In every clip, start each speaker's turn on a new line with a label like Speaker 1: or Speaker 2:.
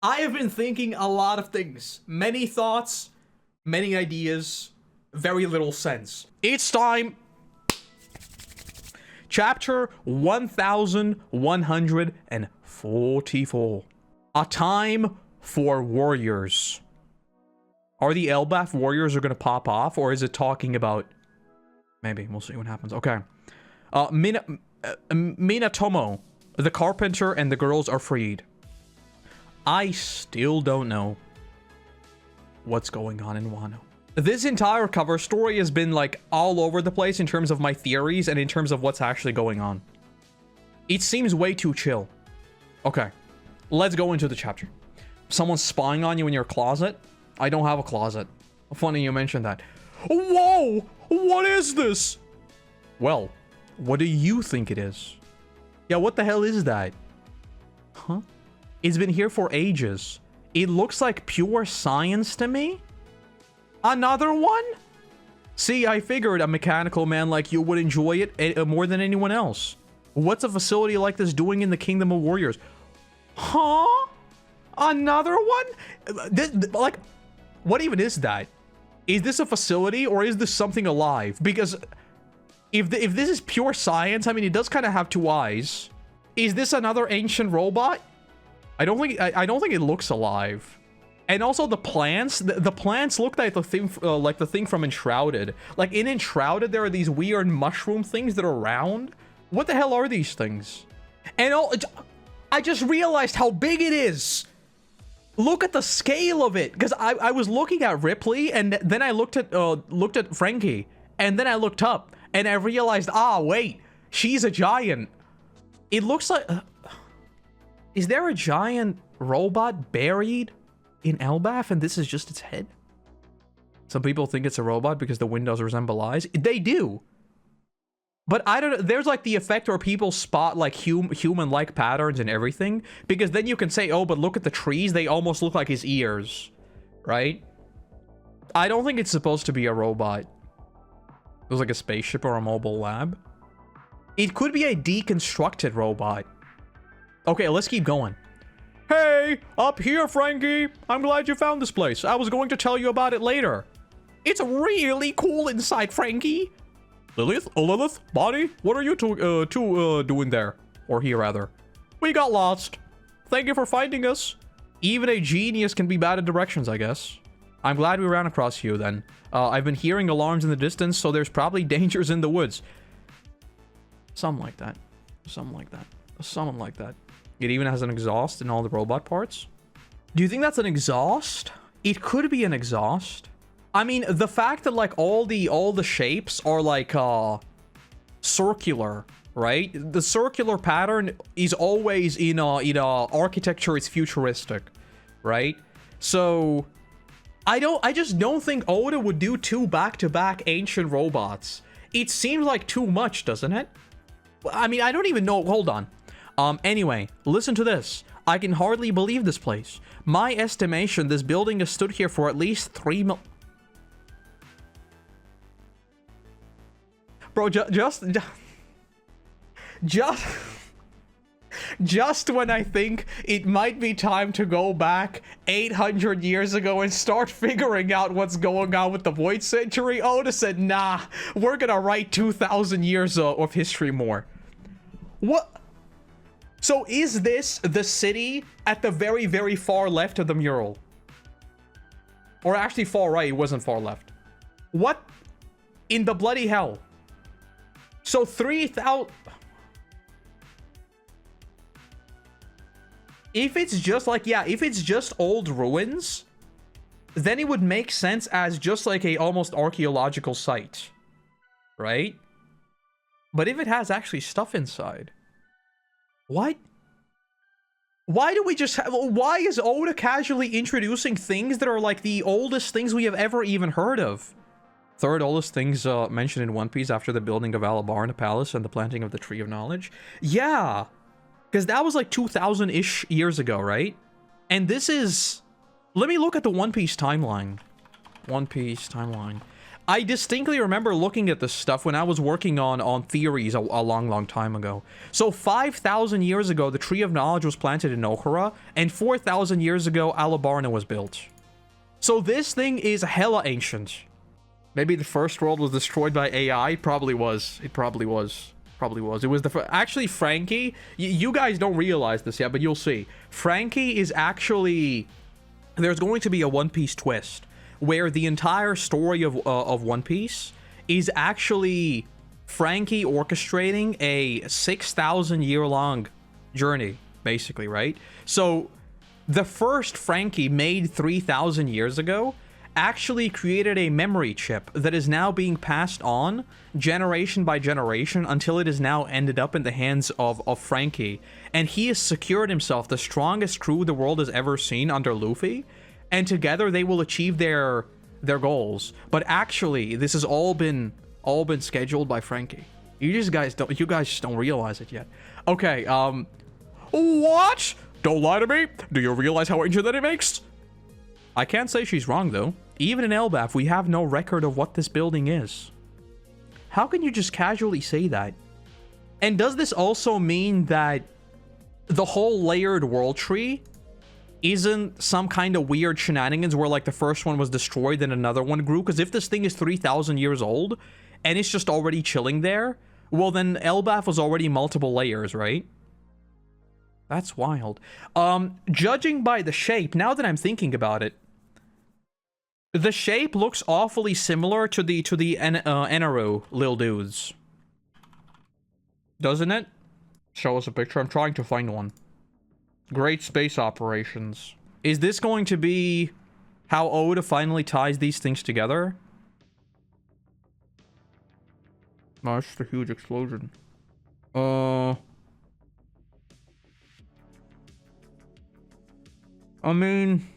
Speaker 1: I have been thinking a lot of things. Many thoughts, many ideas, very little sense. It's time. Chapter 1144. A time for warriors. Are the Elbaf warriors are gonna pop off, or is it talking about... Maybe, we'll see what happens. Okay. Minatomo, the carpenter, and the girls are freed. I still don't know what's going on in Wano. This entire cover story has been like all over the place in terms of my theories and in terms of what's actually going on. It seems way too chill. Okay, let's go into the chapter. Someone's spying on you in your closet? I don't have a closet. Funny you mentioned that. Whoa! What is this? Well, what do you think it is? Yeah, what the hell is that? Huh? It's been here for ages. It looks like pure science to me. Another one? See, I figured a mechanical man like you would enjoy it more than anyone else. What's a facility like this doing in the Kingdom of Warriors? Huh? Another one? Like, what even is that? Is this a facility or is this something alive? Because if this is pure science, I mean, it does kind of have two eyes. Is this another ancient robot? I don't think it looks alive. And also the plants, the plants look like the thing from Enshrouded. Like in Enshrouded, there are these weird mushroom things that are round. What the hell are these things? And I just realized how big it is. Look at the scale of it. Because I was looking at Ripley, and then I looked at Frankie, and then I looked up, and I realized, wait, she's a giant. It looks like... is there a giant robot buried in Elbaf, and this is just its head? Some people think it's a robot because the windows resemble eyes. They do. But I don't know. There's like the effect where people spot like human-like patterns and everything. Because then you can say, oh, but look at the trees. They almost look like his ears. Right? I don't think it's supposed to be a robot. It was like a spaceship or a mobile lab. It could be a deconstructed robot. Okay, let's keep going. Hey, up here, Frankie. I'm glad you found this place. I was going to tell you about it later. It's really cool inside, Frankie. Lilith, Bonnie, what are you two doing there? Or here, rather. We got lost. Thank you for finding us. Even a genius can be bad at directions, I guess. I'm glad we ran across you, then. I've been hearing alarms in the distance, so there's probably dangers in the woods. Something like that. Something like that. Something like that. It even has an exhaust in all the robot parts. Do you think that's an exhaust? It could be an exhaust. I mean, the fact that like all the shapes are like circular, right? The circular pattern is always in architecture is futuristic, right? So I just don't think Oda would do two back-to-back ancient robots. It seems like too much, doesn't it? I mean, I don't even know. Hold on. Anyway, listen to this. I can hardly believe this place. My estimation, this building has stood here for at least 3 mil... Bro, just when I think it might be time to go back 800 years ago and start figuring out what's going on with the Void Century, Oda said, nah, we're gonna write 2,000 years of history more. What? So is this the city at the very, very far left of the mural? Or actually far right, it wasn't far left. What in the bloody hell? So 3,000... If it's just like, yeah, if it's just old ruins, then it would make sense as just like a almost archaeological site. Right? But if it has actually stuff inside... What? Why do we just have... Why is Oda casually introducing things that are like the oldest things we have ever even heard of? Third oldest things mentioned in One Piece after the building of Alabarna Palace and the planting of the Tree of Knowledge. Yeah. Because that was like 2,000-ish years ago, right? And this is... Let me look at the One Piece timeline. One Piece timeline. I distinctly remember looking at this stuff when I was working on theories a long time ago. So 5,000 years ago, the Tree of Knowledge was planted in Okura, and 4,000 years ago, Alabarna was built. So this thing is hella ancient. Maybe the first world was destroyed by AI? Probably was. It probably was. Probably was. It was the... Actually, Frankie... You guys don't realize this yet, but you'll see. Frankie is actually... There's going to be a One Piece twist, where the entire story of One Piece is actually Frankie orchestrating a 6,000-year-long journey, basically, right? So, the first Frankie, made 3,000 years ago, actually created a memory chip that is now being passed on generation by generation until it has now ended up in the hands of Frankie. And he has secured himself the strongest crew the world has ever seen under Luffy, and together they will achieve their goals. But actually, this has all been scheduled by Frankie. You guys just don't realize it yet. Okay, what? Don't lie to me. Do you realize how ancient that it makes? I can't say she's wrong, though. Even in Elbaf, we have no record of what this building is. How can you just casually say that? And does this also mean that the whole layered world tree isn't some kind of weird shenanigans where, like, the first one was destroyed and another one grew? Because if this thing is 3,000 years old and it's just already chilling there, well, then Elbaf was already multiple layers, right? That's wild. Judging by the shape, now that I'm thinking about it, the shape looks awfully similar to the Enaru lil dudes. Doesn't it? Show us a picture. I'm trying to find one. Great space operations. Is this going to be how Oda finally ties these things together? No, it's just a huge explosion. I mean,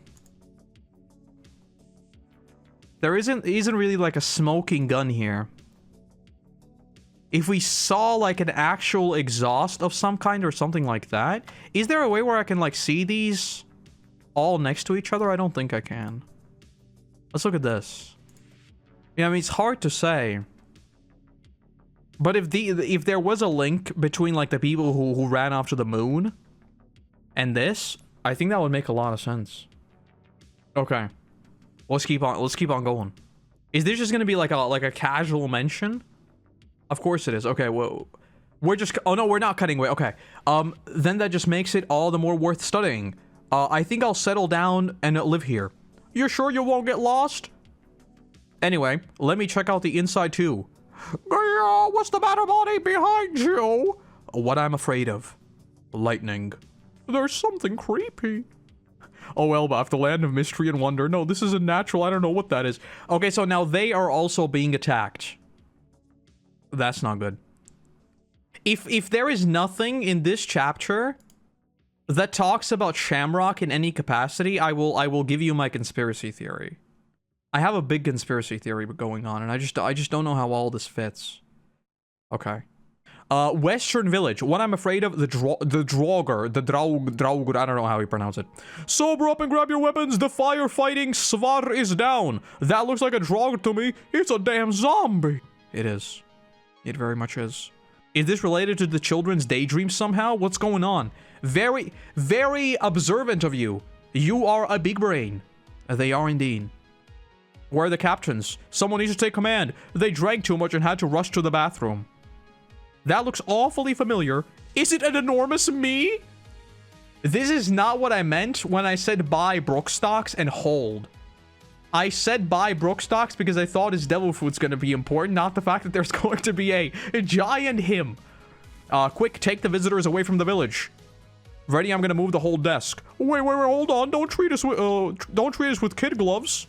Speaker 1: there isn't really like a smoking gun here. If we saw like an actual exhaust of some kind or something like that, is there a way where I can like see these all next to each other? I don't think I can. Let's look at this. Yeah, I mean, it's hard to say. But if there was a link between like the people who ran off to the moon and this, I think that would make a lot of sense. Okay. Let's keep on going. Is this just gonna be like a casual mention? Of course it is. Okay, well, we're just... Oh, no, we're not cutting away. Okay. Then that just makes it all the more worth studying. I think I'll settle down and live here. You're sure you won't get lost? Anyway, let me check out the inside, too. What's the matter, buddy? Behind you? What I'm afraid of. Lightning. There's something creepy. Oh, Elbaf, the land of mystery and wonder. No, this isn't natural. I don't know what that is. Okay, so now they are also being attacked. That's not good. If there is nothing in this chapter that talks about Shamrock in any capacity, I will give you my conspiracy theory. I have a big conspiracy theory going on, and I just don't know how all this fits. Okay. Western Village. What I'm afraid of, the Draugr, I don't know how you pronounce it. Sober up and grab your weapons. The firefighting Svar is down. That looks like a Draugr to me. It's a damn zombie. It is. It very much is. Is this related to the children's daydreams somehow? What's going on? Very, very observant of you. You are a big brain. They are indeed. Where are the captains? Someone needs to take command. They drank too much and had to rush to the bathroom. That looks awfully familiar. Is it an enormous me? This is not what I meant when I said buy Brookstocks and hold. I said buy Brookstocks because I thought his devil food's going to be important, not the fact that there's going to be a giant him. Quick, take the visitors away from the village. Ready? I'm going to move the whole desk. Wait, hold on. Don't treat us with kid gloves.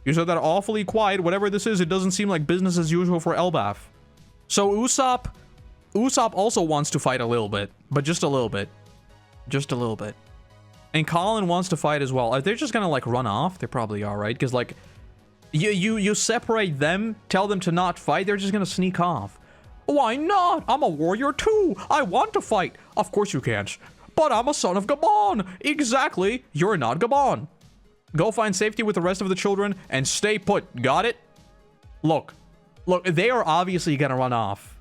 Speaker 1: You said that awfully quiet. Whatever this is, it doesn't seem like business as usual for Elbaf. So Usopp also wants to fight a little bit, but just a little bit. Just a little bit. And Colin wants to fight as well. Are they just gonna like run off? They probably are, right? Because like you separate them, tell them to not fight, they're just gonna sneak off. Why not? I'm a warrior too. I want to fight. Of course you can't. But I'm a son of Gabon. Exactly. You're not Gabon. Go find safety with the rest of the children and stay put. Got it? Look, they are obviously gonna run off.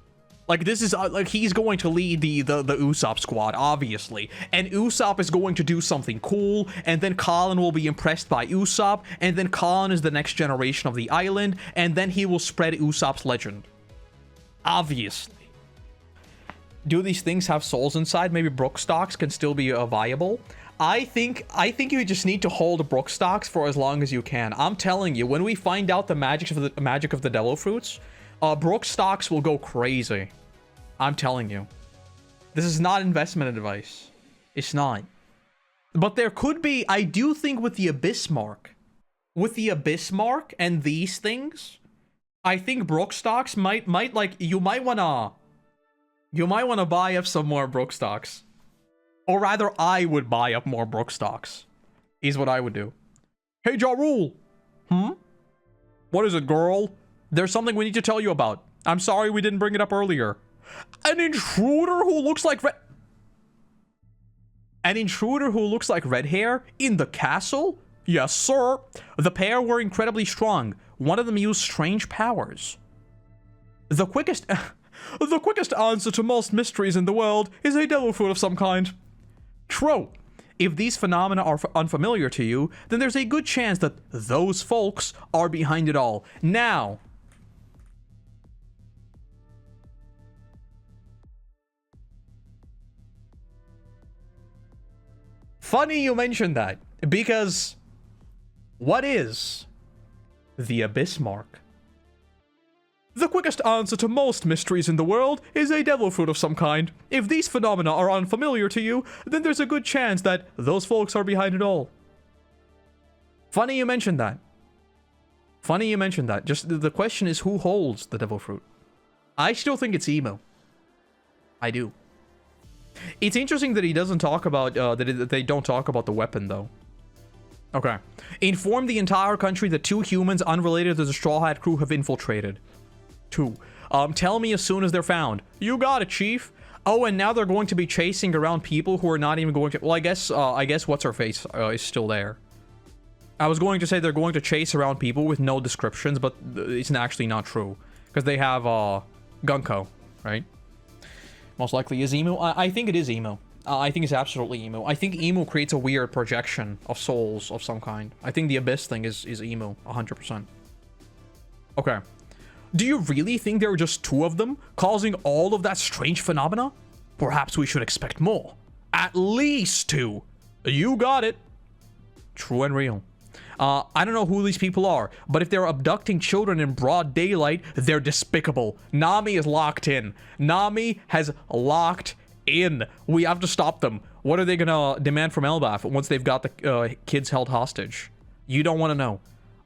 Speaker 1: Like, this is, like, he's going to lead the Usopp squad, obviously. And Usopp is going to do something cool, and then Colin will be impressed by Usopp, and then Colin is the next generation of the island, and then he will spread Usopp's legend. Obviously. Do these things have souls inside? Maybe Brook stocks can still be viable. I think you just need to hold Brook stocks for as long as you can. I'm telling you, when we find out the magic of the devil fruits, Brook stocks will go crazy. I'm telling you. This is not investment advice. It's not. But there could be, I do think with the Abyss Mark and these things, I think Brook stocks might like, you might wanna buy up some more Brook stocks. Or rather, I would buy up more Brook stocks. Is what I would do. Hey, Ja Rule! What is it, girl? There's something we need to tell you about. I'm sorry we didn't bring it up earlier. An intruder who looks like red hair in the castle? Yes, sir. The pair were incredibly strong. One of them used strange powers. The quickest answer to most mysteries in the world is a devil fruit of some kind. True. If these phenomena are unfamiliar to you, then there's a good chance that those folks are behind it all. Now, funny you mentioned that, because what is the Abyss Mark? The quickest answer to most mysteries in the world is a devil fruit of some kind. If these phenomena are unfamiliar to you, then there's a good chance that those folks are behind it all. Funny you mentioned that. Funny you mentioned that. Just the question is, who holds the devil fruit? I still think it's Emo. I do. It's interesting that he doesn't talk about, that they don't talk about the weapon, though. Okay. Inform the entire country that 2 humans unrelated to the Straw Hat crew have infiltrated. 2. Tell me as soon as they're found. You got it, Chief. Oh, and now they're going to be chasing around people who are not even going to... Well, I guess What's-Her-Face is still there. I was going to say they're going to chase around people with no descriptions, but it's actually not true. Because they have, Gunko, right? Most likely is Emu. I think it is Emu. I think it's absolutely Emu. I think Emu creates a weird projection of souls of some kind. I think the Abyss thing is Emu, 100%. Okay. Do you really think there are just 2 of them, causing all of that strange phenomena? Perhaps we should expect more. At least 2. You got it. True and real. I don't know who these people are, but if they're abducting children in broad daylight, they're despicable. Nami is locked in. Nami has locked in. We have to stop them. What are they gonna demand from Elbaf once they've got the kids held hostage? You don't want to know.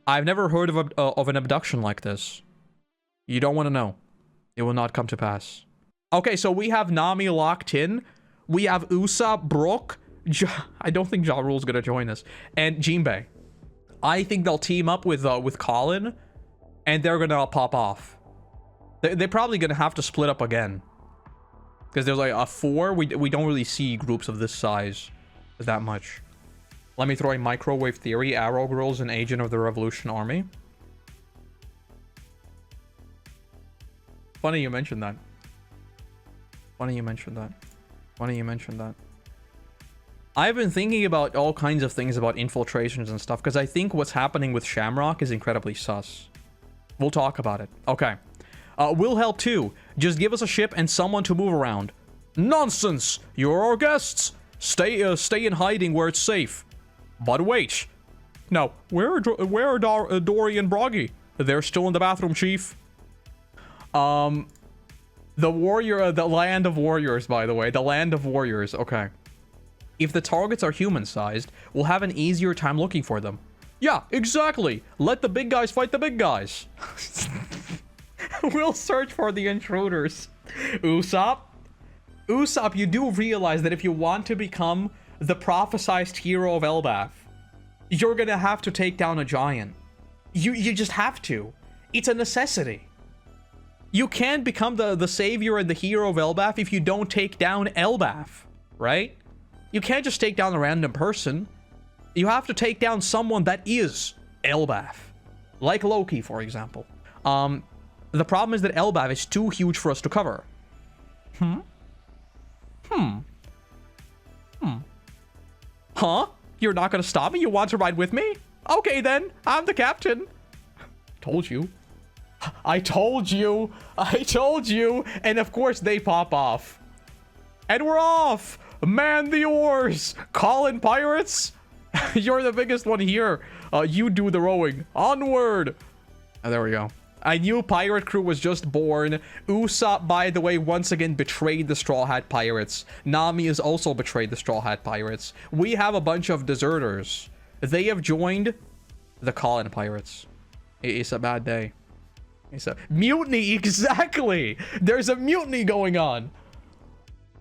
Speaker 1: I've never heard of an abduction like this. You don't want to know. It will not come to pass. Okay, so we have Nami locked in. We have Usopp, Brook. I don't think Ja Rule's gonna join us. And Jinbei. I think they'll team up with Colin, and they're gonna pop off. They're probably gonna have to split up again, because there's like a 4. We don't really see groups of this size that much. Let me throw a microwave theory. Arrow Girls an agent of the Revolution Army. Funny you mentioned that. Funny you mentioned that. Funny you mentioned that. I've been thinking about all kinds of things about infiltrations and stuff, because I think what's happening with Shamrock is incredibly sus. We'll talk about it. Okay. We'll help too. Just give us a ship and someone to move around. Nonsense! You're our guests! Stay in hiding where it's safe. But wait. Now, where are Dory and Broggy? They're still in the bathroom, Chief. The land of warriors, by the way. The land of warriors. Okay. If the targets are human-sized, we'll have an easier time looking for them. Yeah, exactly. Let the big guys fight the big guys. We'll search for the intruders. Usopp, you do realize that if you want to become the prophesized hero of Elbaf, you're gonna have to take down a giant. You just have to. It's a necessity. You can't become the savior and the hero of Elbaf if you don't take down Elbaf, right? You can't just take down a random person. You have to take down someone that is Elbaf. Like Loki, for example. The problem is that Elbaf is too huge for us to cover. Huh? You're not gonna stop me? You want to ride with me? Okay then, I'm the captain. Told you. I told you. I told you. And of course they pop off. And we're off. Man the oars. Colin pirates. You're the biggest one here. You do the rowing. Onward. Oh, there we go. A new pirate crew was just born. Usopp, by the way, once again betrayed the Straw Hat Pirates. Nami has also betrayed the Straw Hat Pirates. We have a bunch of deserters. They have joined the Colin Pirates. It's a bad day. It's a mutiny, exactly. There's a mutiny going on.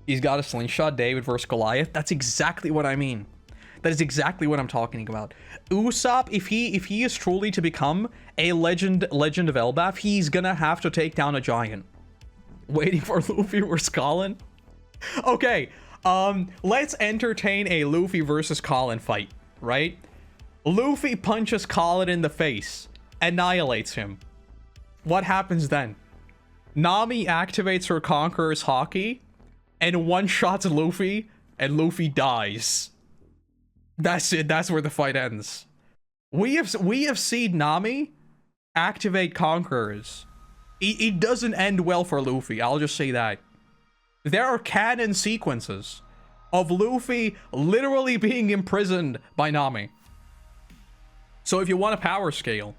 Speaker 1: He's got a slingshot, David versus Goliath. That's exactly what I mean. That is exactly what I'm talking about. Usopp, if he is truly to become a legend of Elbaf, he's gonna have to take down a giant. Waiting for Luffy versus Colin. Okay, let's entertain a Luffy versus Colin fight, right? Luffy punches Colin in the face, annihilates him. What happens then? Nami activates her Conqueror's Haki and one-shots Luffy, and Luffy dies. That's it. That's where the fight ends. We have seen Nami activate Conquerors. It doesn't end well for Luffy. I'll just say that. There are canon sequences of Luffy literally being imprisoned by Nami. So if you want a power scale,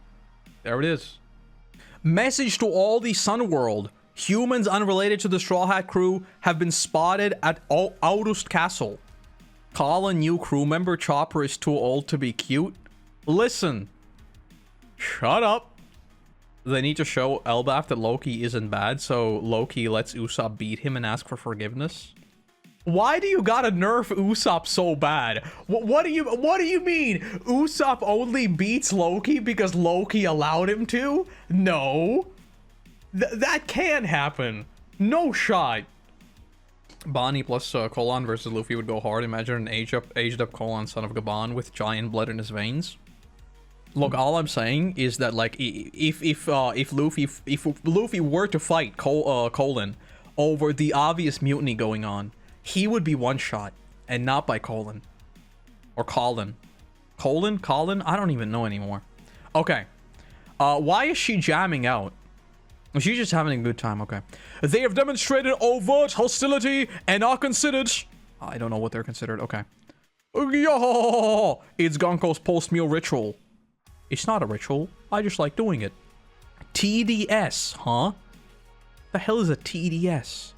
Speaker 1: there it is. Message to all the Sun World. Humans unrelated to the Straw Hat crew have been spotted at August Castle. Call a new crew member. Chopper is too old to be cute. Listen. Shut up. They need to show Elbaf that Loki isn't bad, so Loki lets Usopp beat him and ask for forgiveness. Why do you gotta nerf Usopp so bad? What do you mean? Usopp only beats Loki because Loki allowed him to? No. That can't happen. No shot. Bonnie plus Colon versus Luffy would go hard. Imagine an aged up Colon, son of Gabon, with giant blood in his veins. Look, all I'm saying is that, like, if Luffy were to fight Colon over the obvious mutiny going on, he would be one shot and not by Colon or Colin. Colin? I don't even know anymore. Okay. Why is she jamming out? She's just having a good time. Okay. They have demonstrated overt hostility and are considered... I don't know what they're considered. Okay. Yo! It's Gonko's post-meal ritual. It's not a ritual. I just like doing it. TDS, huh? The hell is a TDS?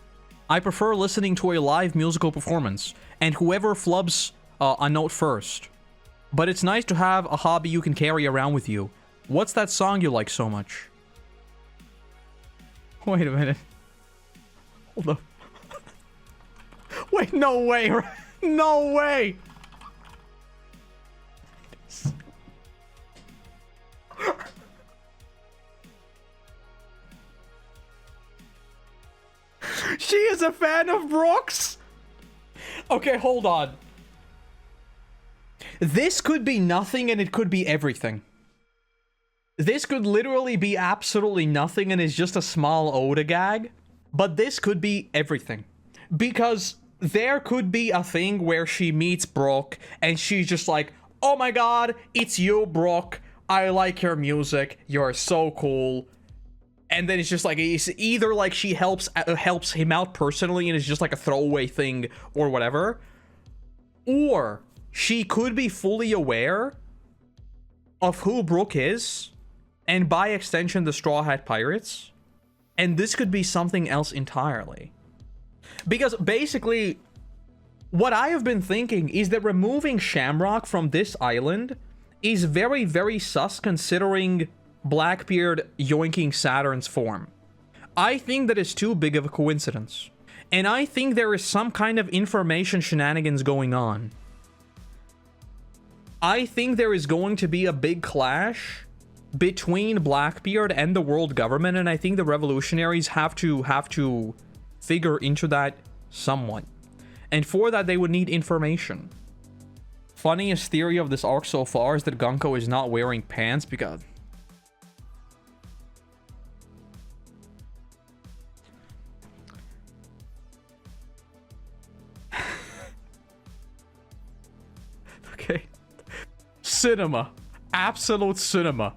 Speaker 1: I prefer listening to a live musical performance, and whoever flubs a note first. But it's nice to have a hobby you can carry around with you. What's that song you like so much? Wait a minute. Hold up. Wait, no way. No way. She is a fan of Brooks? Okay, hold on. This could be nothing and it could be everything. This could literally be absolutely nothing and is just a small Oda gag. But this could be everything. Because there could be a thing where she meets Brook and she's just like, oh my god, it's you, Brook. I like your music. You're so cool. And then it's just like, it's either like she helps him out personally and it's just like a throwaway thing or whatever. Or she could be fully aware of who Brook is. And by extension, the Straw Hat Pirates. And this could be something else entirely. Because basically, what I have been thinking is that removing Shamrock from this island is very, very sus considering Blackbeard yoinking Saturn's form. I think that is too big of a coincidence. And I think there is some kind of information shenanigans going on. I think there is going to be a big clash between Blackbeard and the world government, and I think the revolutionaries have to figure into that somewhat. And for that, they would need information. Funniest theory of this arc so far is that Gonko is not wearing pants because... Cinema. Absolute cinema.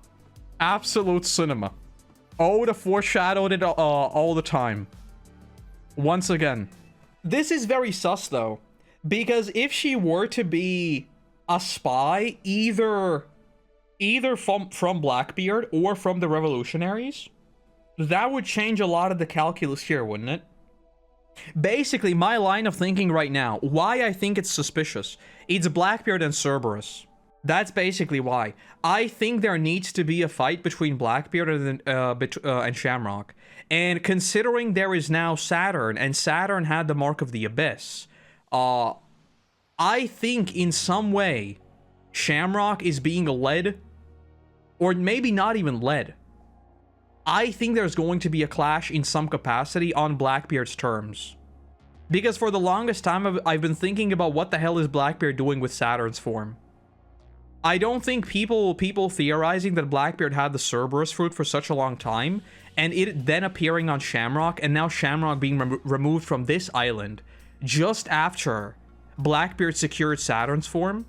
Speaker 1: Absolute cinema. Oh, would have foreshadowed it all the time. Once again. This is very sus, though. Because if she were to be a spy, either from Blackbeard or from the revolutionaries, that would change a lot of the calculus here, wouldn't it? Basically, my line of thinking right now, why I think it's suspicious, it's Blackbeard and Cerberus. That's basically why. I think there needs to be a fight between Blackbeard and Shamrock. And considering there is now Saturn, and Saturn had the Mark of the Abyss, I think in some way, Shamrock is being led, or maybe not even led. I think there's going to be a clash in some capacity on Blackbeard's terms. Because for the longest time, I've been thinking about what the hell is Blackbeard doing with Saturn's form. I don't think people theorizing that Blackbeard had the Cerberus fruit for such a long time, and it then appearing on Shamrock, and now Shamrock being removed from this island just after Blackbeard secured Saturn's form,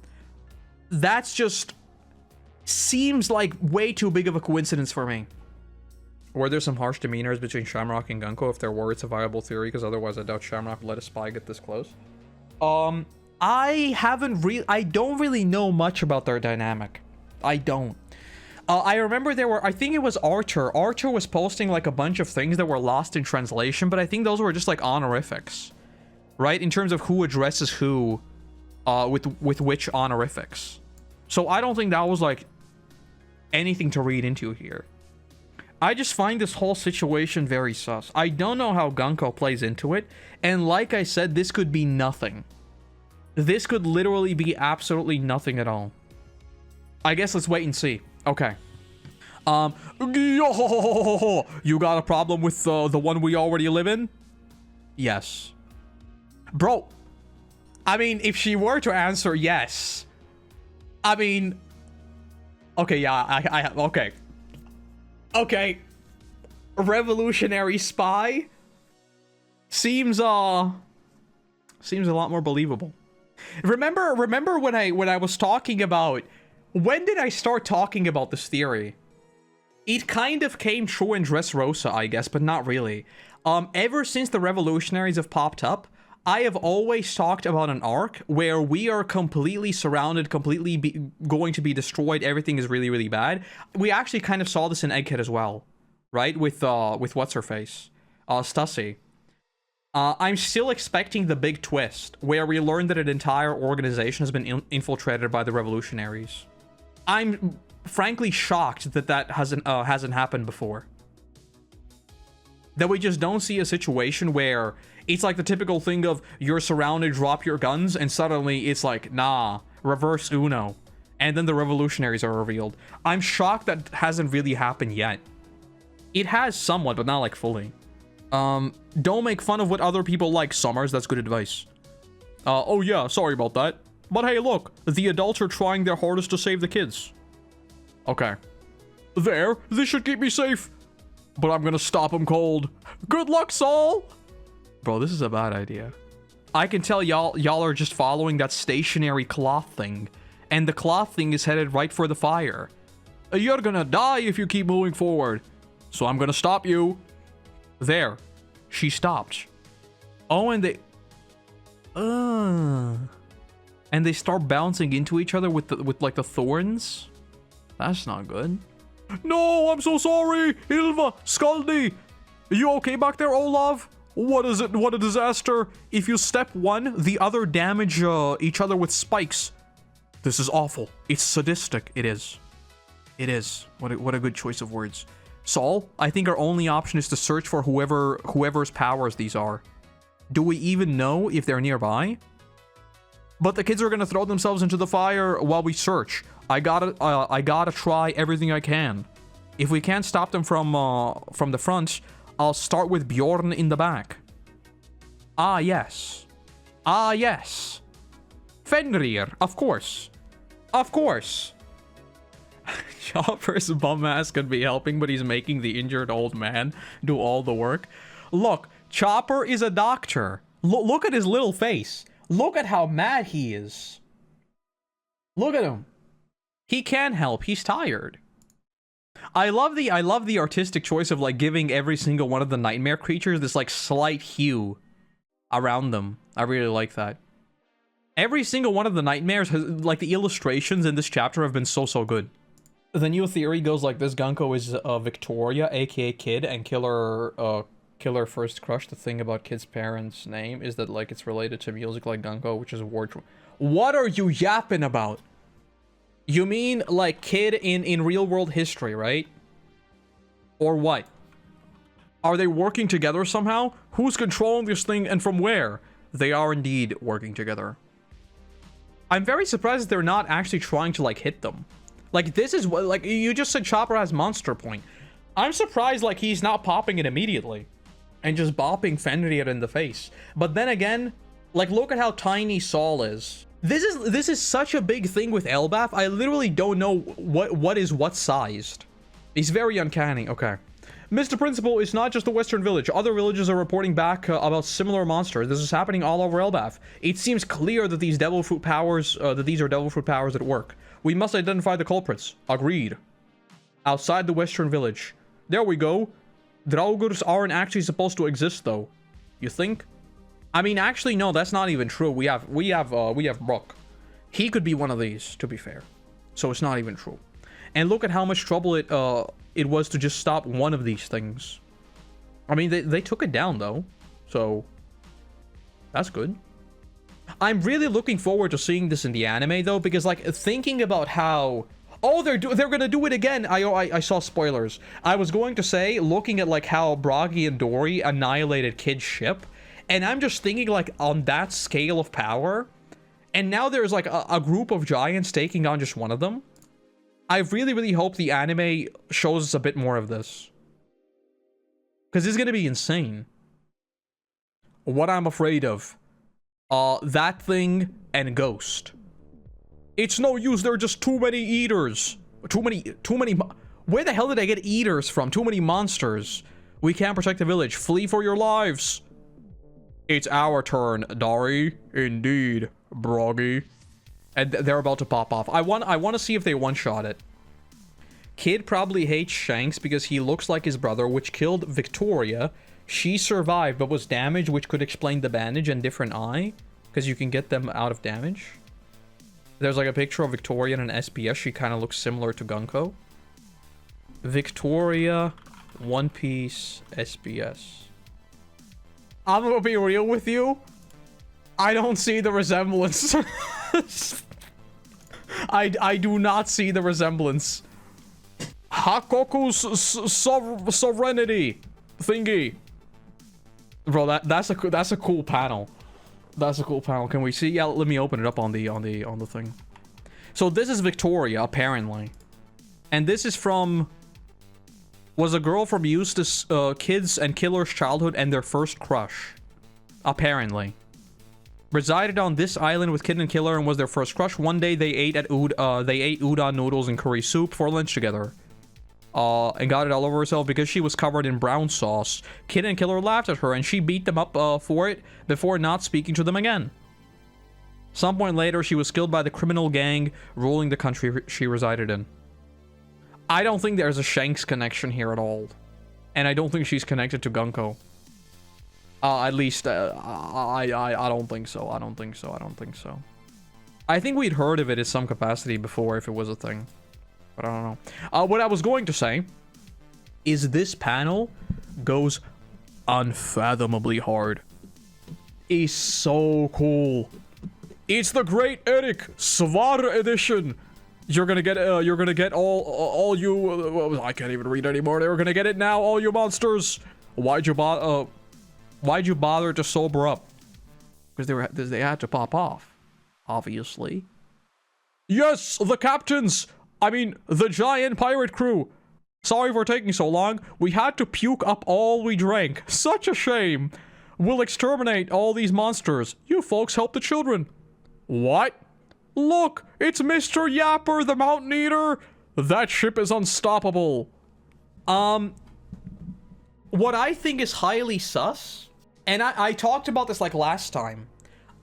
Speaker 1: that's just seems like way too big of a coincidence for me. Were there some harsh demeanors between Shamrock and Gunko? If there were, it's a viable theory, because otherwise I doubt Shamrock let a spy get this close. I don't really know much about their dynamic. I don't. I remember I think it was Archer. Archer was posting like a bunch of things that were lost in translation, but I think those were just like honorifics. Right? In terms of who addresses who, with which honorifics. So I don't think that was like anything to read into here. I just find this whole situation very sus. I don't know how Gunko plays into it, and like I said, this could be nothing. This could literally be absolutely nothing at all. I guess let's wait and see. Okay. You got a problem with the one we already live in? Yes. Bro, I mean, if she were to answer yes, I mean, okay, yeah, okay. Okay. Revolutionary spy seems a lot more believable. Remember when I was talking about, when did I start talking about this theory? It kind of came true in Dressrosa, I guess, but not really. Ever since the revolutionaries have popped up, I have always talked about an arc where we are completely surrounded, going to be destroyed. Everything is really, really bad. We actually kind of saw this in Egghead as well, right? With what's her face, Stussy. I'm still expecting the big twist where we learn that an entire organization has been infiltrated by the revolutionaries. I'm frankly shocked that hasn't happened before. That we just don't see a situation where it's like the typical thing of you're surrounded, drop your guns, and suddenly it's like, nah, reverse Uno. And then the revolutionaries are revealed. I'm shocked that hasn't really happened yet. It has somewhat, but not like fully. Don't make fun of what other people like, Summers. That's good advice. Oh yeah, sorry about that. But hey, look, the adults are trying their hardest to save the kids. Okay. There, this should keep me safe. But I'm gonna stop them cold. Good luck, Saul! Bro, this is a bad idea. I can tell y'all are just following that stationary cloth thing. And the cloth thing is headed right for the fire. You're gonna die if you keep moving forward. So I'm gonna stop you. There. She stopped. Oh, and they... and they start bouncing into each other with like the thorns? That's not good. No, I'm so sorry! Ylva! Skaldi! You okay back there, Olav? What is it? What a disaster! If you step one, the other damage each other with spikes. This is awful. It's sadistic. It is. It is. What a good choice of words. Saul, I think our only option is to search for whoever's powers these are. Do we even know if they're nearby? But the kids are gonna throw themselves into the fire while we search. I gotta try everything I can. If we can't stop them from the front, I'll start with Bjorn in the back. Ah, yes. Ah, yes. Fenrir, of course. Of course. Chopper's bum ass could be helping, but he's making the injured old man do all the work. Look, Chopper is a doctor. Look at his little face. Look at how mad he is. Look at him. He can help. He's tired. I love the artistic choice of like giving every single one of the nightmare creatures this like slight hue around them. I really like that. Every single one of the nightmares has, like, the illustrations in this chapter have been so good. The new theory goes like this: Gunko is Victoria, aka Kid, and Killer First Crush. The thing about Kid's parents' name is that like it's related to music like Gunko, which is a word. What are you yapping about? You mean like Kid in real world history, right? Or what? Are they working together somehow? Who's controlling this thing and from where? They are indeed working together. I'm very surprised that they're not actually trying to like hit them. Like, this is what, like, you just said Chopper has monster point. I'm surprised like he's not popping it immediately and just bopping Fenrir in the face. But then again, like, look at how tiny Saul is. This is such a big thing with Elbaf. I literally don't know what is what sized. He's very uncanny. Okay. Mr. Principal, it's not just the Western Village. Other villages are reporting back about similar monsters. This is happening all over Elbaf. It seems clear that these devil fruit powers, that these are devil fruit powers at work. We must identify the culprits. Agreed. Outside the Western Village. There we go. Draugrs aren't actually supposed to exist, though. You think? I mean, actually, no, that's not even true. We have Brook. He could be one of these, to be fair. So it's not even true. And look at how much trouble it was to just stop one of these things. I mean, they took it down, though. So, that's good. I'm really looking forward to seeing this in the anime, though, because, like, thinking about how... Oh, they're gonna do it again! I saw spoilers. I was going to say, looking at, like, how Bragi and Dory annihilated Kid's ship, and I'm just thinking, like, on that scale of power, and now there's, like, a group of giants taking on just one of them. I really hope the anime shows us a bit more of this. Because it's gonna be insane. What I'm afraid of. That thing and Ghost. It's no use, there are just too many eaters. Too many... Where the hell did I get eaters from? Too many monsters. We can't protect the village. Flee for your lives. It's our turn, Dari. Indeed, Broggy. And they're about to pop off. I want to see if they one-shot it. Kid probably hates Shanks because he looks like his brother, which killed Victoria. She survived, but was damaged, which could explain the bandage and different eye. Because you can get them out of damage. There's like a picture of Victoria in an SPS. She kind of looks similar to Gunko. Victoria, One Piece, SPS. I'm gonna be real with you. I don't see the resemblance. I do not see the resemblance. Hakoku's sovereignty thingy. Bro, that's a cool panel. That's a cool panel. Can we see? Yeah, let me open it up on the thing. So this is Victoria, apparently. And this is from... Was a girl from Eustace Kids and Killer's childhood and their first crush. Apparently. Resided on this island with Kid and Killer and was their first crush. One day they ate udon noodles and curry soup for lunch together. And got it all over herself because she was covered in brown sauce. Kid and Killer laughed at her and she beat them up for it before not speaking to them again. Some point later, she was killed by the criminal gang ruling the country she resided in. I don't think there's a Shanks connection here at all. And I don't think she's connected to Gunko. At least, I don't think so. I don't think so. I think we'd heard of it in some capacity before if it was a thing. But I don't know. What I was going to say is this panel goes unfathomably hard. It's so cool. It's the Great Eric Svar edition. You're gonna get all you. I can't even read anymore. They're gonna get it now, all you monsters. Why'd you bother to sober up? Because they had to pop off, obviously. Yes, the captains. I mean, the giant pirate crew. Sorry for taking so long. We had to puke up all we drank. Such a shame. We'll exterminate all these monsters. You folks help the children. What? Look, it's Mr. Yapper, the Mountain Eater. That ship is unstoppable. What I think is highly sus, and I talked about this like last time.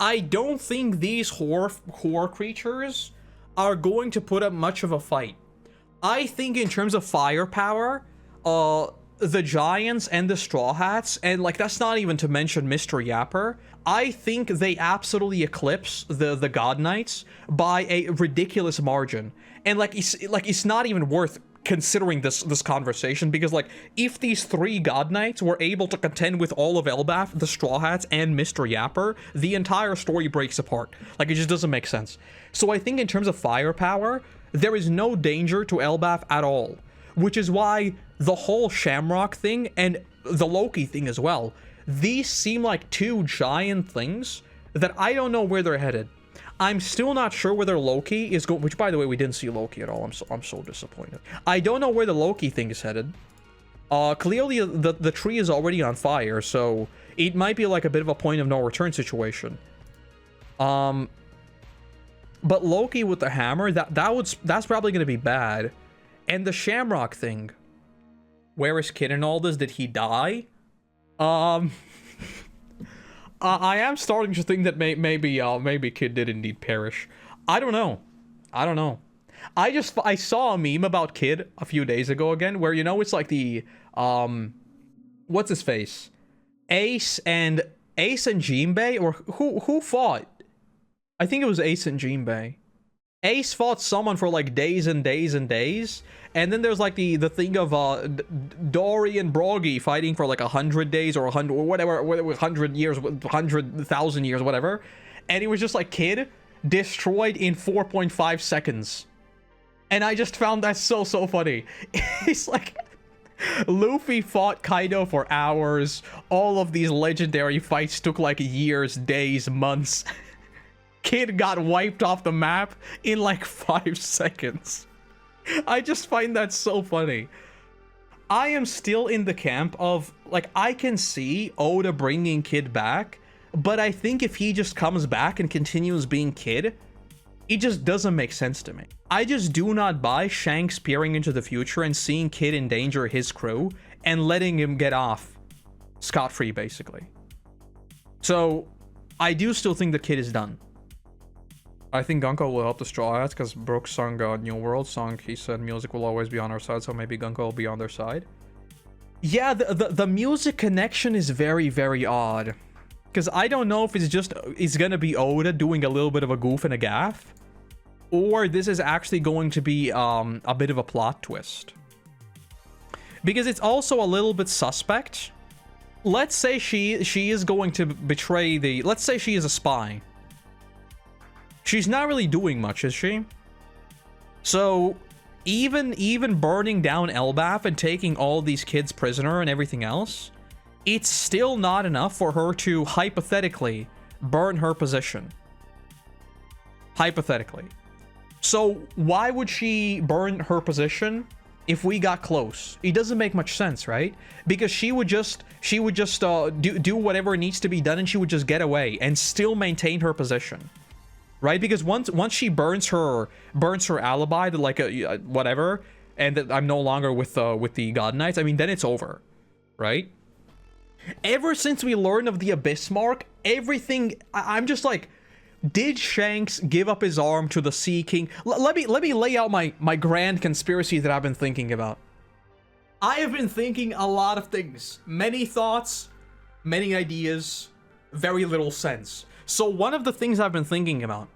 Speaker 1: I don't think these horror creatures are going to put up much of a fight. I think in terms of firepower, the Giants and the Straw Hats, and like that's not even to mention Mr. Yapper, I think they absolutely eclipse the God Knights by a ridiculous margin. And it's not even worth considering this conversation, because like if these 3 God Knights were able to contend with all of Elbaf, the Straw Hats, and Mr. Yapper, the entire story breaks apart. Like, it just doesn't make sense. So I think in terms of firepower, there is no danger to Elbaf at all, which is why the whole Shamrock thing and the Loki thing as well, these seem like 2 giant things that I don't know where they're headed. I'm still not sure whether Loki is going, which by the way, we didn't see Loki at all. I'm so disappointed. I don't know where the Loki thing is headed. Clearly the tree is already on fire, so it might be like a bit of a point of no return situation. But Loki with the hammer, that's probably gonna be bad. And the Shamrock thing, where is Kid in all this? Did he die? I am starting to think that maybe Kid did indeed perish. I don't know. I saw a meme about Kid a few days ago again, where, you know, it's like the what's his face, Ace and Jinbei, or who fought? I think it was Ace and Jinbei. Ace fought someone for like days and days and days, and then there's like the thing of Dory and Broggy fighting for like 100 days or 100 or whatever, 100 years, 100,000 years, whatever, and it was just like Kid destroyed in 4.5 seconds, and I just found that so funny. It's like Luffy fought Kaido for hours. All of these legendary fights took like years, days, months. Kid got wiped off the map in like 5 seconds. I just find that so funny. I am still in the camp of, like, I can see Oda bringing Kid back, but I think if he just comes back and continues being Kid, it just doesn't make sense to me. I just do not buy Shanks peering into the future and seeing Kid endanger his crew and letting him get off scot-free, basically. So, I do still think the Kid is done. I think Gunko will help the Straw Hats because Brook sung New World song. He said music will always be on our side, so maybe Gunko will be on their side. Yeah, the music connection is very odd, because I don't know if it's gonna be Oda doing a little bit of a goof and a gaff, or this is actually going to be a bit of a plot twist. Because it's also a little bit suspect. Let's say she is going to betray the... Let's say she is a spy. She's not really doing much, is she? So, even burning down Elbaf and taking all these kids prisoner and everything else, it's still not enough for her to, hypothetically, burn her position. Hypothetically. So, why would she burn her position if we got close? It doesn't make much sense, right? Because she would just do whatever needs to be done, and she would just get away and still maintain her position. Right, because once she burns her alibi, that like whatever, and that I'm no longer with the God Knights, I mean, then it's over, right? Ever since we learned of the Abyss Mark, everything, I'm just like, did Shanks give up his arm to the Sea King? Let me lay out my grand conspiracy that I've been thinking about. I have been thinking a lot of things, many thoughts, many ideas, very little sense. So one of the things I've been thinking about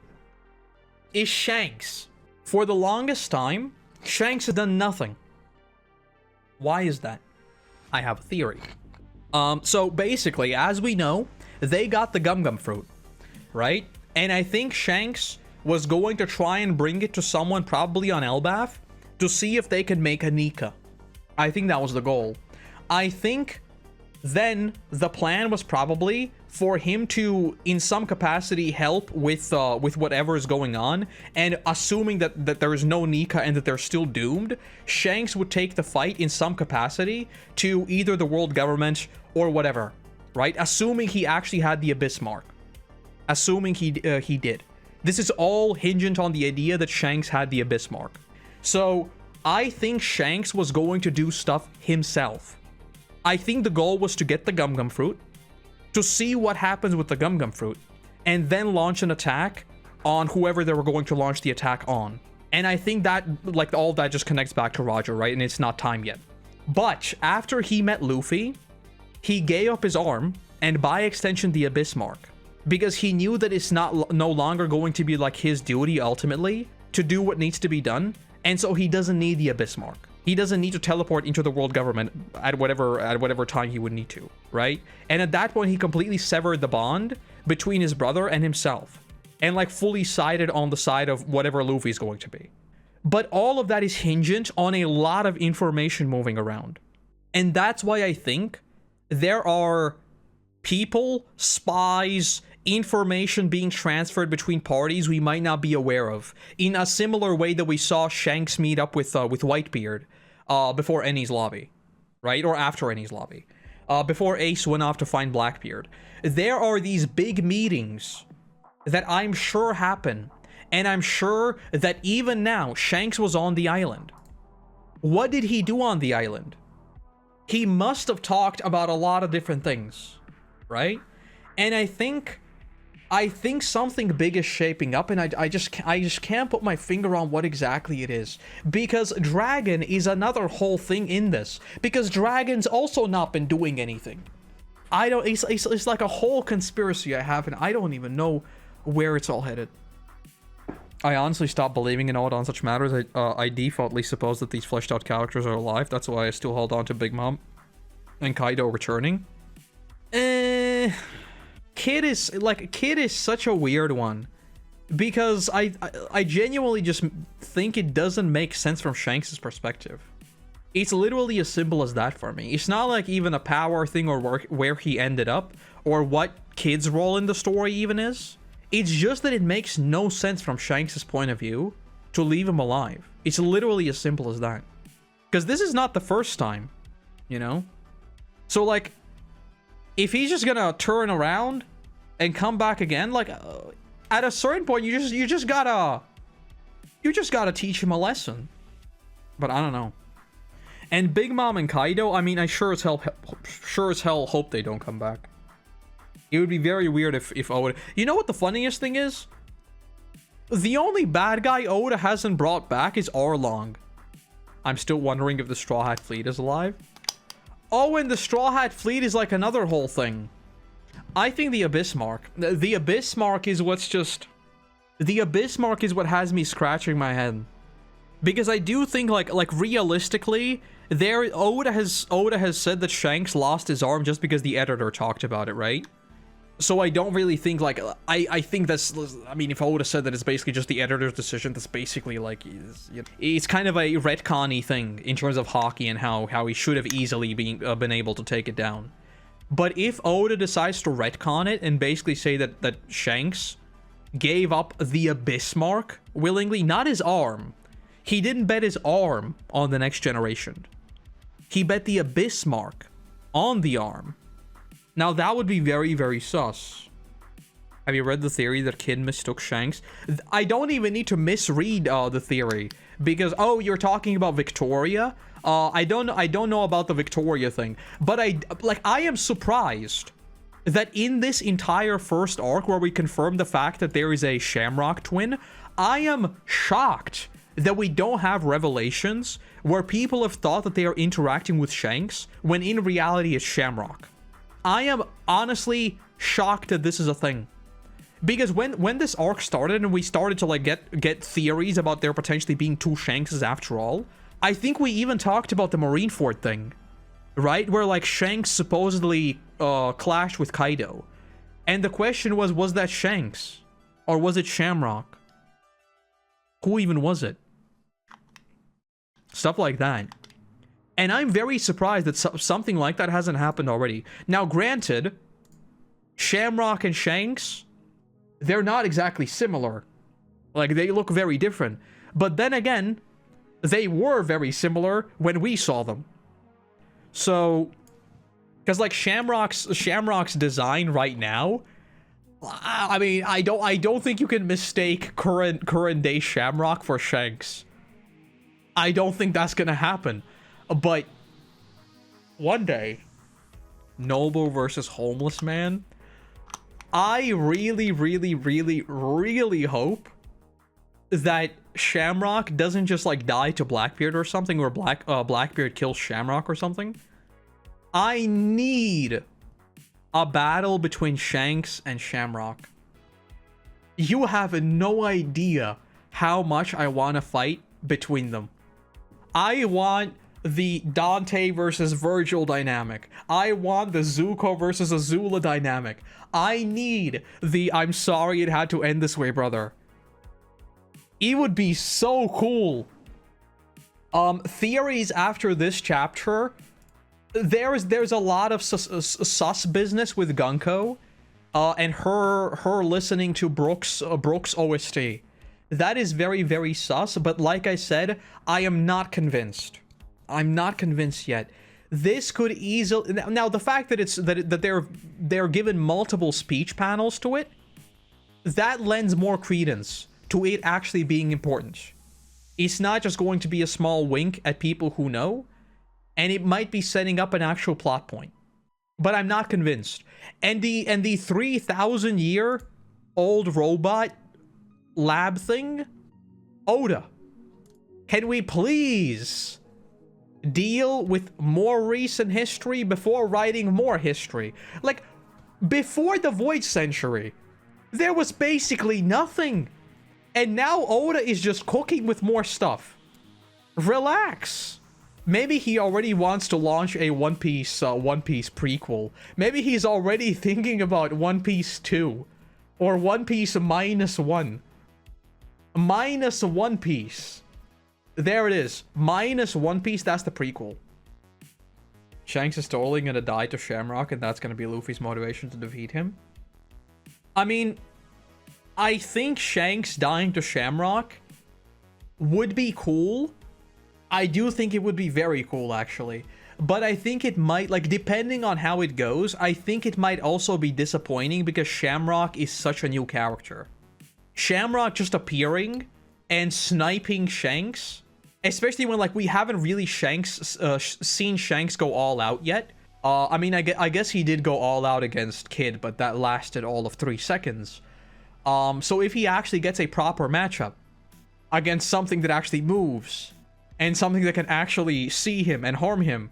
Speaker 1: is Shanks. For the longest time, Shanks has done nothing. Why is that? I have a theory. So basically, as we know, they got the Gum Gum fruit, right? And I think Shanks was going to try and bring it to someone probably on Elbaf to see if they could make a Nika. I think that was the goal. I think then the plan was probably for him to, in some capacity, help with whatever is going on, and assuming that there is no Nika and that they're still doomed, Shanks would take the fight in some capacity to either the world government or whatever, right? Assuming he actually had the Abyss Mark. Assuming he did. This is all hinged on the idea that Shanks had the Abyss Mark. So, I think Shanks was going to do stuff himself. I think the goal was to get the Gum Gum fruit, to see what happens with the Gum Gum fruit, and then launch an attack on whoever they were going to launch the attack on. And I think that, like, all that just connects back to Roger, right? And it's not time yet. But after he met Luffy, he gave up his arm, and by extension, the Abyss Mark. Because he knew that it's no longer going to be, like, his duty, ultimately, to do what needs to be done. And so he doesn't need the Abyss Mark. He doesn't need to teleport into the world government at whatever time he would need to, right? And at that point, he completely severed the bond between his brother and himself. And, like, fully sided on the side of whatever Luffy's going to be. But all of that is hinged on a lot of information moving around. And that's why I think there are people, spies, information being transferred between parties we might not be aware of. In a similar way that we saw Shanks meet up with Whitebeard before Ennie's lobby. Right? Or after Ennie's lobby. Before Ace went off to find Blackbeard. There are these big meetings that I'm sure happen. And I'm sure that even now, Shanks was on the island. What did he do on the island? He must have talked about a lot of different things, right? And I think something big is shaping up, and I just can't put my finger on what exactly it is. Because Dragon is another whole thing in this. Because Dragon's also not been doing anything. It's like a whole conspiracy I have, and I don't even know where it's all headed. I honestly stopped believing in Oda on such matters. I defaultly suppose that these fleshed out characters are alive. That's why I still hold on to Big Mom and Kaido returning. Kid is such a weird one, because I genuinely just think it doesn't make sense from Shanks' perspective. It's literally as simple as that for me. It's not like even a power thing or where he ended up or what Kid's role in the story even is. It's just that it makes no sense from Shanks' point of view to leave him alive. It's literally as simple as that. Because this is not the first time, you know? So, like, if he's just gonna turn around and come back again, like, at a certain point, you just gotta teach him a lesson. But I don't know. And Big Mom and Kaido, I mean, I sure as hell hope they don't come back. It would be very weird if Oda... You know what the funniest thing is? The only bad guy Oda hasn't brought back is Arlong. I'm still wondering if the Straw Hat Fleet is alive. Oh, and the Straw Hat Fleet is like another whole thing. I think the Abyss Mark. The Abyss Mark is what's just... The Abyss Mark is what has me scratching my head. Because I do think, like realistically, Oda has said that Shanks lost his arm just because the editor talked about it, right? So I don't really think, like, I think that's, I mean, if Oda said that it's basically just the editor's decision, that's basically, like, it's kind of a retcon-y thing in terms of hockey and how he should have easily been able to take it down. But if Oda decides to retcon it and basically say that Shanks gave up the Abyss Mark willingly, not his arm. He didn't bet his arm on the next generation. He bet the Abyss Mark on the arm. Now, that would be very, very sus. Have you read the theory that Kid mistook Shanks? I don't even need to misread the theory. Because, oh, you're talking about Victoria? I don't know about the Victoria thing. But I am surprised that in this entire first arc where we confirm the fact that there is a Shamrock twin, I am shocked that we don't have revelations where people have thought that they are interacting with Shanks when in reality it's Shamrock. I am honestly shocked that this is a thing. Because when this arc started and we started to, like, get theories about there potentially being two Shankses after all, I think we even talked about the Marineford thing, right? Where, like, Shanks supposedly clashed with Kaido. And the question was that Shanks? Or was it Shamrock? Who even was it? Stuff like that. And I'm very surprised that something like that hasn't happened already. Now, granted, Shamrock and Shanks, they're not exactly similar. Like, they look very different. But then again, they were very similar when we saw them. So, because, like, Shamrock's design right now, I mean, I don't think you can mistake current day Shamrock for Shanks. I don't think that's gonna happen. But one day, Noble versus Homeless Man, I really, really, really, really hope that Shamrock doesn't just like die to Blackbeard or something, or Blackbeard kills Shamrock or something. I need a battle between Shanks and Shamrock. You have no idea how much I want to fight between them. I want the Dante versus Virgil dynamic. I want the Zuko versus Azula dynamic. I need the I'm sorry it had to end this way, brother. It would be so cool. Theories after this chapter. There's a lot of sus business with Gunko, and her listening to Brook's OST. That is very, very sus. But like I said, I am not convinced. I'm not convinced yet. This could easily now the fact that it's that they're given multiple speech panels to it, that lends more credence to it actually being important. It's not just going to be a small wink at people who know, and it might be setting up an actual plot point. But I'm not convinced. And the 3,000-year-old robot lab thing, Oda, can we please deal with more recent history before writing more history? Like, before the Void Century, there was basically nothing. And now Oda is just cooking with more stuff. Relax. Maybe he already wants to launch a One Piece prequel. Maybe he's already thinking about One Piece 2. Or One Piece -1. Minus One Piece. There it is. Minus One Piece, that's the prequel. Shanks is totally gonna die to Shamrock, and that's gonna be Luffy's motivation to defeat him. I mean, I think Shanks dying to Shamrock would be cool. I do think it would be very cool, actually. But I think it might, like, depending on how it goes, I think it might also be disappointing because Shamrock is such a new character. Shamrock just appearing and sniping Shanks, especially when, like, we haven't really seen Shanks go all out yet. I mean, I guess he did go all out against Kid, but that lasted all of 3 seconds. So if he actually gets a proper matchup against something that actually moves, and something that can actually see him and harm him,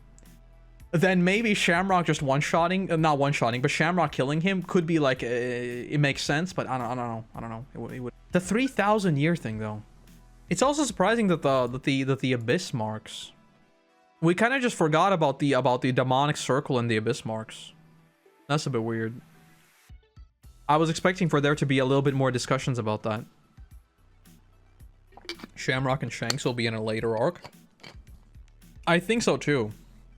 Speaker 1: then maybe Shamrock just one-shotting, not one-shotting, but Shamrock killing him could be like, it makes sense, but I don't know. It would. The 3,000-year thing, though. It's also surprising that the Abyss marks. We kind of just forgot about the demonic circle and the Abyss marks. That's a bit weird. I was expecting for there to be a little bit more discussions about that. Shamrock and Shanks will be in a later arc. I think so too.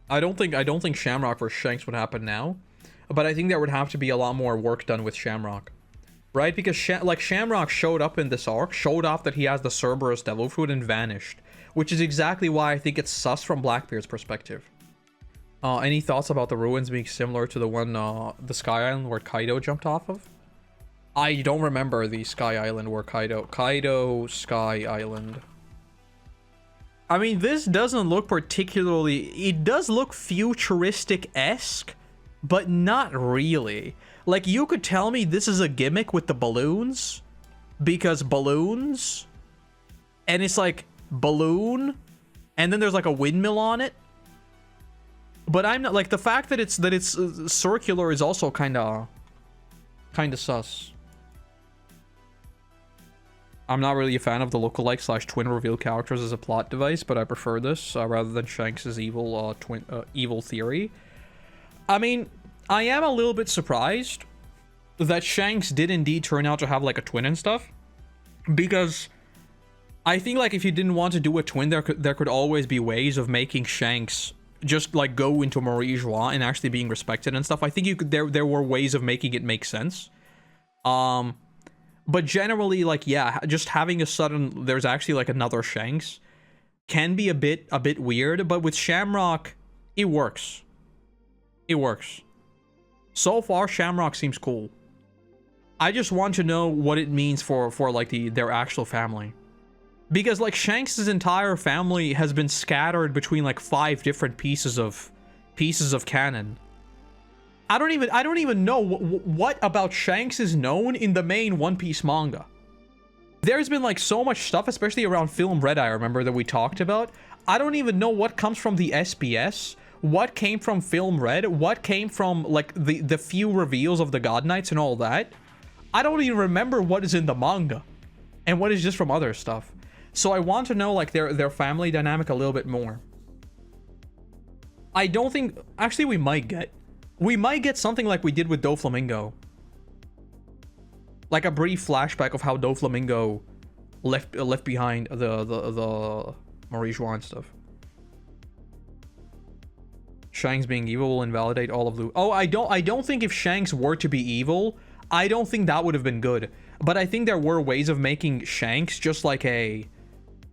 Speaker 1: I don't think Shamrock versus Shanks would happen now, but I think there would have to be a lot more work done with Shamrock, right? Because Shamrock showed up in this arc, showed off that he has the Cerberus Devil Fruit and vanished, which is exactly why I think it's sus from Blackbeard's perspective. Any thoughts about the ruins being similar to the one, the Sky Island where Kaido jumped off of? I don't remember the Sky Island where Kaido Sky Island. I mean, this doesn't look particularly... It does look futuristic-esque, but not really. Like, you could tell me this is a gimmick with the balloons, because balloons, and it's like, balloon, and then there's like a windmill on it. But I'm not... Like, the fact that it's circular is also kind of sus. I'm not really a fan of the lookalike / twin reveal characters as a plot device, but I prefer this rather than Shanks' evil evil theory. I mean, I am a little bit surprised that Shanks did indeed turn out to have like a twin and stuff, because I think like if you didn't want to do a twin, there could always be ways of making Shanks just like go into Marie Joie and actually being respected and stuff. I think you could there were ways of making it make sense. But generally, like, yeah, just having a sudden, there's actually like another Shanks can be a bit weird, but with Shamrock, it works. It works. So far, Shamrock seems cool. I just want to know what it means for like their actual family. Because like Shanks' entire family has been scattered between like 5 different pieces of canon. I don't even know what about Shanks is known in the main One Piece manga. There's been like so much stuff, especially around Film Red, I remember, that we talked about. I don't even know what comes from the SBS, what came from Film Red, what came from like the few reveals of the God Knights and all that. I don't even remember what is in the manga and what is just from other stuff. So I want to know like their family dynamic a little bit more. I don't think, actually we might get something like we did with Doflamingo. Like a brief flashback of how Doflamingo left behind the Maurice Juan stuff. Shanks being evil will invalidate all of the... Oh, I don't think if Shanks were to be evil, I don't think that would have been good. But I think there were ways of making Shanks just like a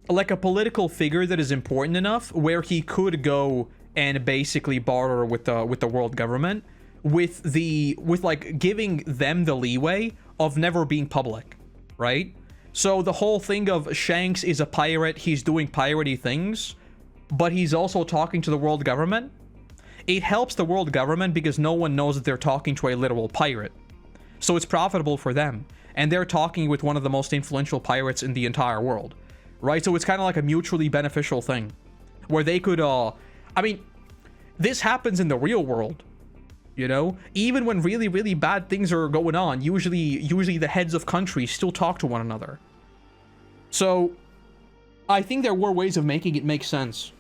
Speaker 1: political figure that is important enough where he could go and basically barter with the world government with like giving them the leeway of never being public, right? So the whole thing of Shanks is a pirate, he's doing piratey things, but he's also talking to the world government. It helps the world government because no one knows that they're talking to a literal pirate. So it's profitable for them. And they're talking with one of the most influential pirates in the entire world, right? So it's kind of like a mutually beneficial thing where they could, I mean, this happens in the real world, you know? Even when really, really bad things are going on, usually the heads of countries still talk to one another. So I think there were ways of making it make sense.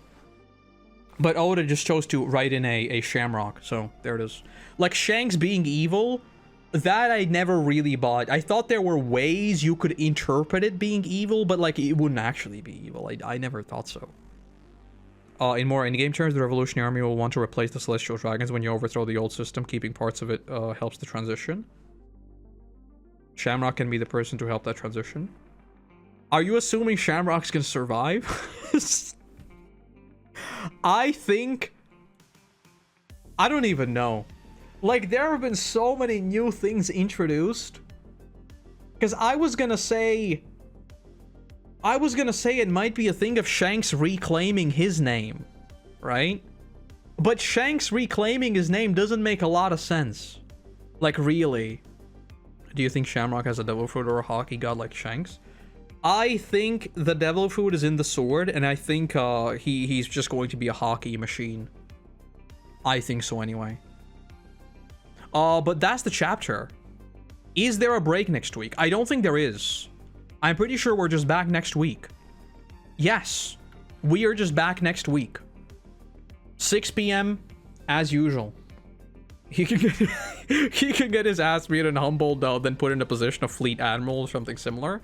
Speaker 1: But Oda just chose to write in a Shamrock, so there it is. Like, Shanks being evil, that I never really bought. I thought there were ways you could interpret it being evil, but, like, it wouldn't actually be evil. I never thought so. In more in-game terms, the Revolutionary Army will want to replace the Celestial Dragons when you overthrow the old system. Keeping parts of it helps the transition. Shamrock can be the person to help that transition. Are you assuming Shamrock's gonna survive? I think... I don't even know. Like, there have been so many new things introduced. Because I was gonna say it might be a thing of Shanks reclaiming his name, right? But Shanks reclaiming his name doesn't make a lot of sense. Like, really. Do you think Shamrock has a devil fruit or a hockey god like Shanks? I think the devil fruit is in the sword, and I think he's just going to be a hockey machine. I think so anyway. But that's the chapter. Is there a break next week? I don't think there is. I'm pretty sure we're just back next week. Yes, we are just back next week. 6 p.m. as usual. He can get his ass beat and humbled, then put in a position of fleet admiral or something similar.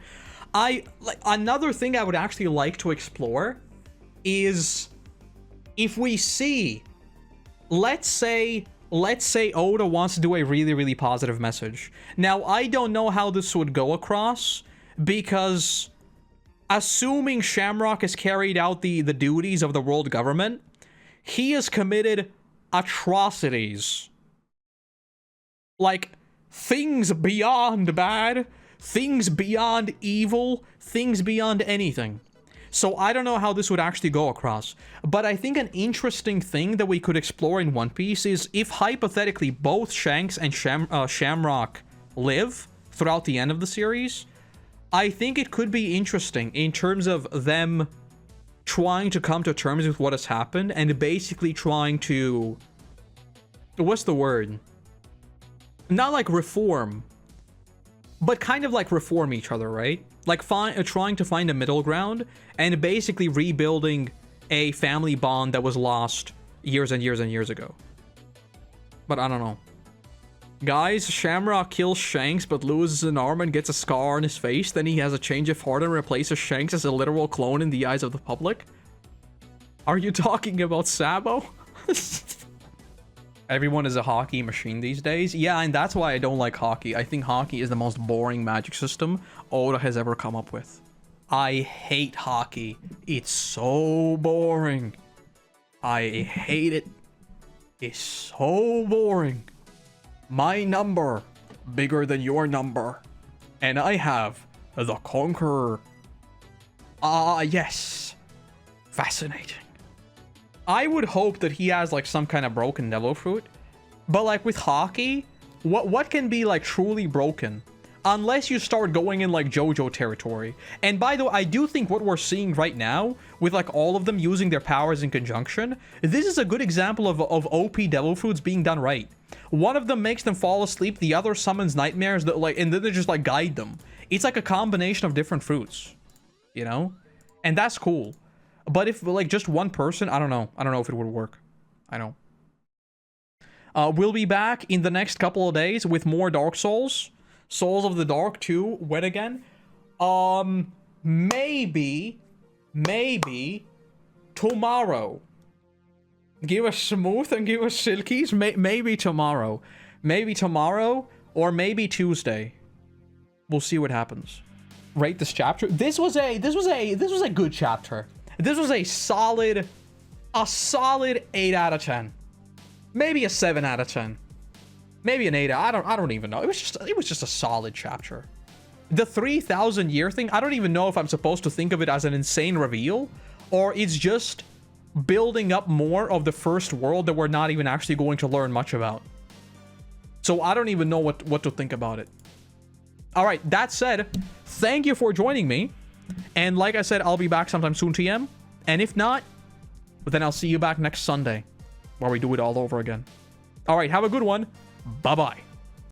Speaker 1: Another thing I would actually like to explore is if we see, let's say Oda wants to do a really, really positive message. Now, I don't know how this would go across, because assuming Shamrock has carried out the duties of the world government, he has committed atrocities. Like, things beyond bad, things beyond evil, things beyond anything. So I don't know how this would actually go across. But I think an interesting thing that we could explore in One Piece is if hypothetically both Shanks and Shamrock live throughout the end of the series, I think it could be interesting in terms of them trying to come to terms with what has happened and basically trying to... What's the word? Not like reform, but kind of like reform each other, right? Like trying to find a middle ground and basically rebuilding a family bond that was lost years and years and years ago. But I don't know. Guys, Shamrock kills Shanks but loses an arm and gets a scar on his face. Then he has a change of heart and replaces Shanks as a literal clone in the eyes of the public. Are you talking about Sabo? Everyone is a hockey machine these days. Yeah, and that's why I don't like hockey. I think hockey is the most boring magic system Oda has ever come up with. I hate hockey. It's so boring. I hate it. It's so boring. My number bigger than your number. And I have the Conqueror. Ah, yes. Fascinating. I would hope that he has like some kind of broken devil fruit, But like with hockey, what can be like truly broken? Unless you start going in like JoJo territory. And by the way, I do think what we're seeing right now, with like all of them using their powers in conjunction, this is a good example of OP devil fruits being done right. One of them makes them fall asleep, the other summons nightmares that like, and then they just like guide them. It's like a combination of different fruits, you know? And that's cool. But if like just one person, I don't know. I don't know if it would work. I know. We'll be back in the next couple of days with more Dark Souls. Souls of the Dark 2, when again? Maybe tomorrow. Give us smooth and give us silkies. Maybe tomorrow. Maybe tomorrow or maybe Tuesday. We'll see what happens. Rate this chapter. This was a good chapter. This was a solid 8 out of 10. Maybe a 7 out of 10. Maybe an 8. I don't even know. It was just a solid chapter. The 3,000 year thing, I don't even know if I'm supposed to think of it as an insane reveal or it's just building up more of the first world that we're not even actually going to learn much about. So I don't even know what to think about it. All right, that said, thank you for joining me. And like I said, I'll be back sometime soon, TM. And if not, then I'll see you back next Sunday where we do it all over again. All right, have a good one. Bye-bye.